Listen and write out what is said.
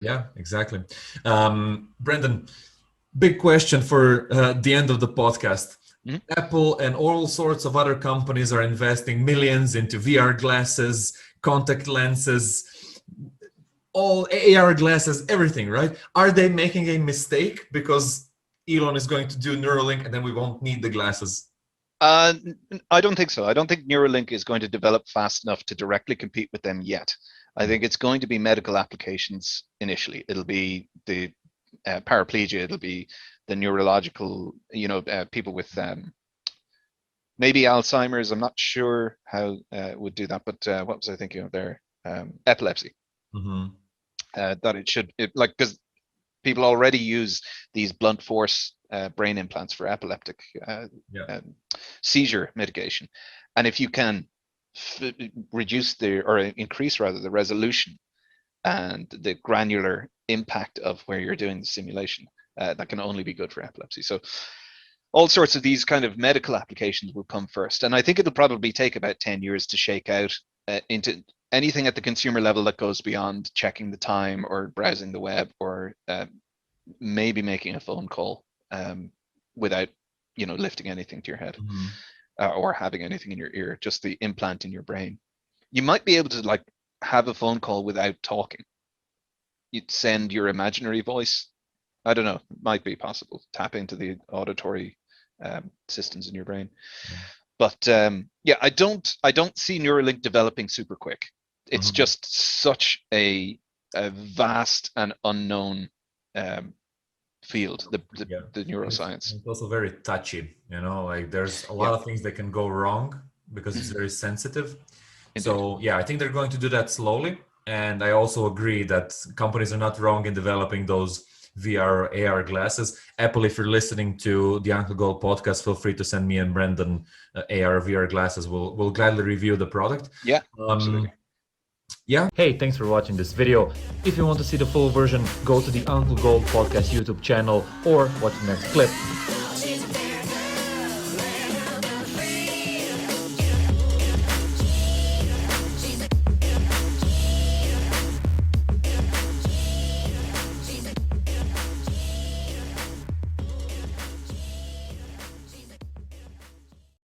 Yeah, exactly. Brendan, big question for the end of the podcast. Mhm. Apple and all sorts of other companies are investing millions into VR glasses, contact lenses, all AR glasses, everything, right? Are they making a mistake because Elon is going to do Neuralink and then we won't need the glasses? I don't think so. I don't think Neuralink is going to develop fast enough to directly compete with them yet. I think it's going to be medical applications initially. It'll be the paraplegia. It'll be the neurological, people with maybe Alzheimer's. I'm not sure how it would do that, but what was I thinking of there? Epilepsy. Mm-hmm. That like, because people already use these blunt force brain implants for epileptic Yeah. um, seizure mitigation. And if you can reduce or increase rather the resolution and the granular impact of where you're doing the simulation, that can only be good for epilepsy. So all sorts of these kind of medical applications will come first. And I think it'll probably take about 10 years to shake out into anything at the consumer level that goes beyond checking the time or browsing the web or maybe making a phone call without, lifting anything to your head Mm-hmm. or having anything in your ear, just the implant in your brain. You might be able to like have a phone call without talking. You'd send your imaginary voice. I don't know, it might be possible. Tap into the auditory systems in your brain. Yeah. But yeah, I don't see Neuralink developing super quick. It's Mm-hmm. just such a vast and unknown um, field, the, the Yeah. the And neuroscience. it's also very touchy, like there's a Yeah, lot of things that can go wrong because it's mhm, very sensitive. indeed. So yeah, I think they're going to do that slowly. And I also agree that companies are not wrong in developing those VR or AR glasses. Apple, if you're listening to the Uncle Gold podcast, feel free to send me and Brendan AR VR glasses. We'll gladly review the product. Yeah, Um, absolutely. yeah. Hey, thanks for watching this video. If you want to see the full version, go to the Uncle Gold podcast YouTube channel or watch the next clip.